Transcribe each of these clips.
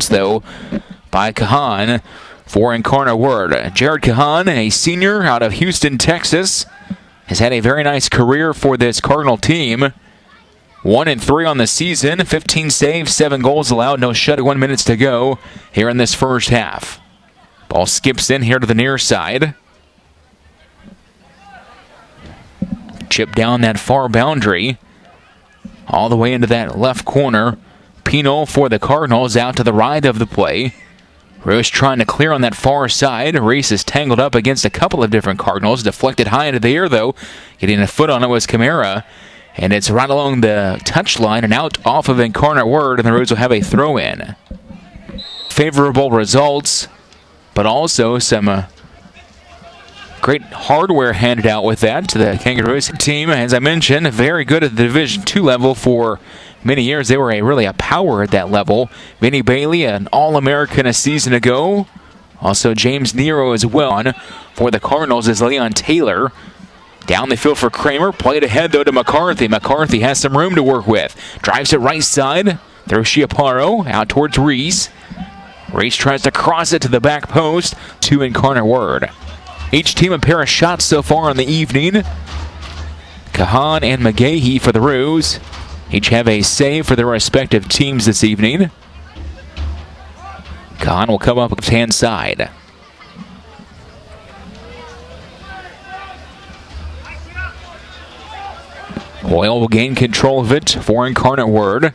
pass, though, by Kahan for Incarnate Word. Jared Kahan, a senior out of Houston, Texas, has had a very nice career for this Cardinal team. 1-3 on the season, 15 saves, 7 goals allowed, no shut, 1 minute to go here in this first half. Ball skips in here to the near side. Chip down that far boundary, all the way into that left corner. Pino for the Cardinals out to the right of the play. Reus trying to clear on that far side. Reese is tangled up against a couple of different Cardinals. Deflected high into the air, though. Getting a foot on it was Camarena. And it's right along the touchline and out off of Incarnate Word, and the Reus will have a throw-in. Favorable results, but also some great hardware handed out with that to the Kangaroos team. As I mentioned, very good at the Division II level for many years. They were really a power at that level. Vinny Bailey, an All-American a season ago. Also James Nero as well. For the Cardinals is Leon Taylor. Down the field for Kramer. Played ahead, though, to McCarthy. McCarthy has some room to work with. Drives it right side. Throws Chiaparo out towards Reese. Reese tries to cross it to the back post to Incarnate Word. Each team a pair of shots so far on the evening. Kahan and McGahee for the Roos. Each have a save for their respective teams this evening. Kahan will come up left-hand side. Hoyle will gain control of it for Incarnate Word.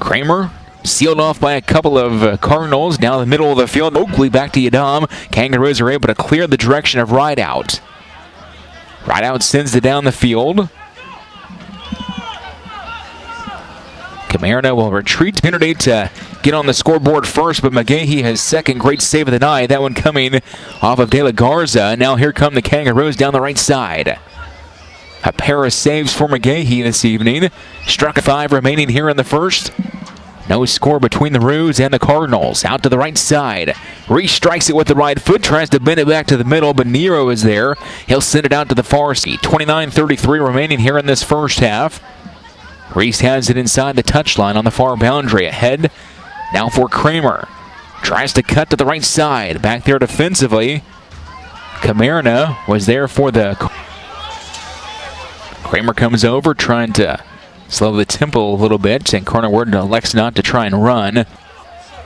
Kramer sealed off by a couple of Cardinals down the middle of the field. Oakley back to Yadam. Kangaroos are able to clear the direction of Rideout. Rideout sends it down the field. Camarena will retreat. Opportunity to get on the scoreboard first, but McGahee has second great save of the night. That one coming off of De La Garza. Now here come the Kangaroos down the right side. A pair of saves for McGahee this evening. Struck 5 remaining here in the first. No score between the Roos and the Cardinals. Out to the right side. Reese strikes it with the right foot. Tries to bend it back to the middle, but Nero is there. He'll send it out to the far side. 29:33 remaining here in this first half. Reese has it inside the touchline on the far boundary. Ahead now for Kramer. Tries to cut to the right side. Back there defensively. Camarena was there for the... Kramer comes over trying to slow the tempo a little bit. Incarnate Word elects not to try and run.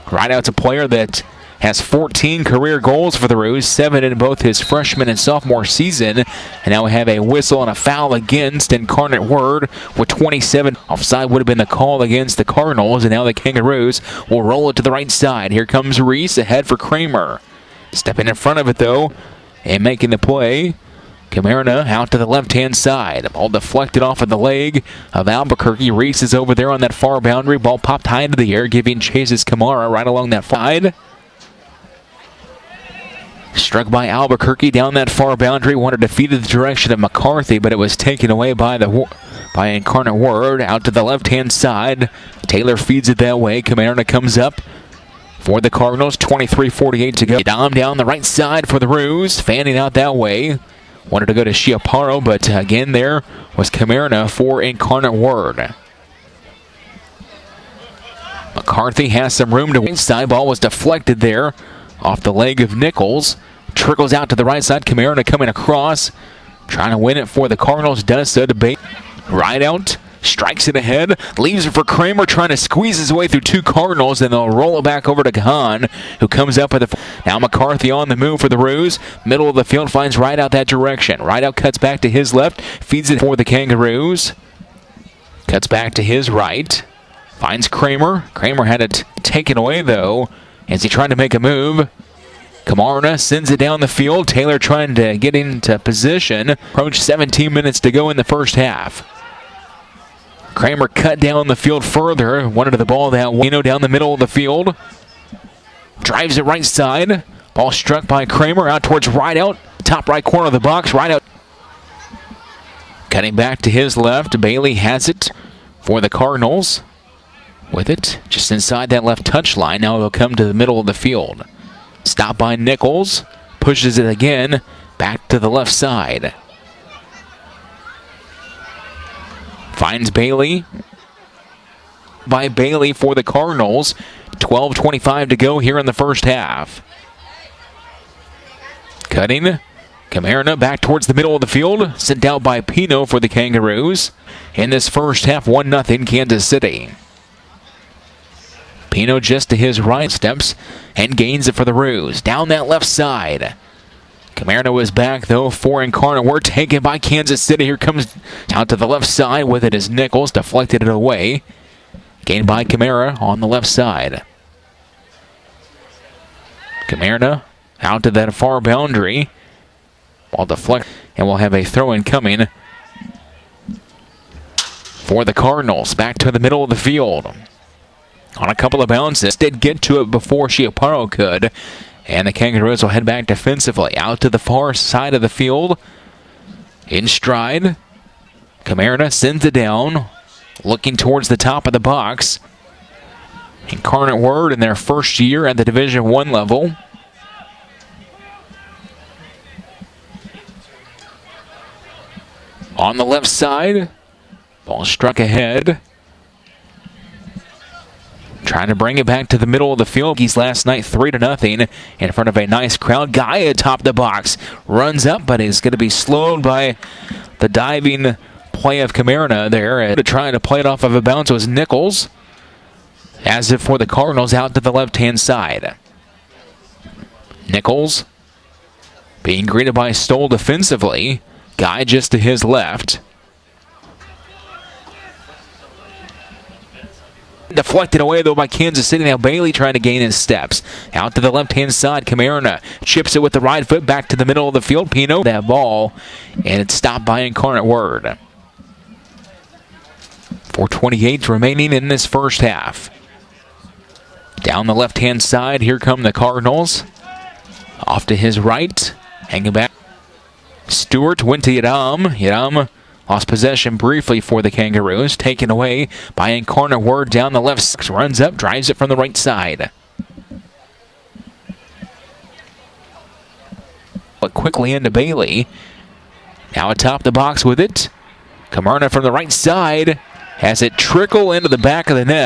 Rideout's a player that has 14 career goals for the Roos, 7 in both his freshman and sophomore season. And now we have a whistle and a foul against Incarnate Word with 27. Offside would have been the call against the Cardinals, and now the Kangaroos will roll it to the right side. Here comes Reese ahead for Kramer. Stepping in front of it, though, and making the play. Camarena out to the left-hand side. The ball deflected off of the leg of Albuquerque. Reese is over there on that far boundary. Ball popped high into the air, giving chases Kamara right along that side. Struck by Albuquerque down that far boundary. Wanted to feed it the direction of McCarthy, but it was taken away by Incarnate Word. Out to the left-hand side. Taylor feeds it that way. Camarena comes up for the Cardinals. 23:48 to go. Dom down the right side for the Roos. Fanning out that way. Wanted to go to Chiaparo, but again there was Camarena for Incarnate Word. McCarthy has some room to inside. Ball was deflected there off the leg of Nichols. Trickles out to the right side. Camarena coming across. Trying to win it for the Cardinals. Does so to bait. Rideout. Strikes it ahead. Leaves it for Kramer. Trying to squeeze his way through 2 Cardinals. And they'll roll it back over to Kahan, who comes up with the... Now McCarthy on the move for the Roos. Middle of the field finds Rideout that direction. Rideout cuts back to his left. Feeds it for the Kangaroos. Cuts back to his right. Finds Kramer. Kramer had it taken away, though, as he tried to make a move. Camarena sends it down the field. Taylor trying to get into position. Approach 17 minutes to go in the first half. Kramer cut down the field further. Wanted the ball that way. Down the middle of the field. Drives it right side. Ball struck by Kramer out towards Rideout. Top right corner of the box. Rideout cutting back to his left. Bailey has it for the Cardinals. With it just inside that left touchline. Now it'll come to the middle of the field. Stopped by Nichols. Pushes it again. Back to the left side. Finds Bailey. by Bailey for the Cardinals. 12:25 to go here in the first half. Cutting. Camarena back towards the middle of the field. Sent out by Pino for the Kangaroos. In this first half, 1-0 Kansas City. Pino just to his right, steps and gains it for the Roos. Down that left side. Camarena was back though for Incarnate Word, taken by Kansas City. Here comes out to the left side with it as Nichols deflected it away. Gained by Camarena on the left side. Camarena out to that far boundary. Ball deflect, and we'll have a throw-in coming for the Cardinals. Back to the middle of the field. On a couple of bounces. Did get to it before Chiaparo could. And the Kangaroos will head back defensively. Out to the far side of the field. In stride. Camarena sends it down. Looking towards the top of the box. Incarnate Word in their first year at the Division I level. On the left side. Ball struck ahead. Trying to bring it back to the middle of the field. He's last night 3-0 in front of a nice crowd. Guy atop the box. Runs up, but is going to be slowed by the diving play of Camarena there. Trying to play it off of a bounce was Nichols. As if for the Cardinals out to the left-hand side. Nichols being greeted by Stoll defensively. Guy just to his left. Deflected away, though, by Kansas City. Now Bailey trying to gain his steps. Out to the left-hand side. Camarena chips it with the right foot back to the middle of the field. Pino, that ball, and it's stopped by Incarnate Word. 4:28 remaining in this first half. Down the left-hand side, here come the Cardinals. Off to his right. Hanging back. Stewart went to Yadam. Yadam lost possession briefly for the Kangaroos. Taken away by Incarnate Word down the left side. Runs up, drives it from the right side. But quickly into Bailey. Now atop the box with it. Camarena from the right side has it trickle into the back of the net.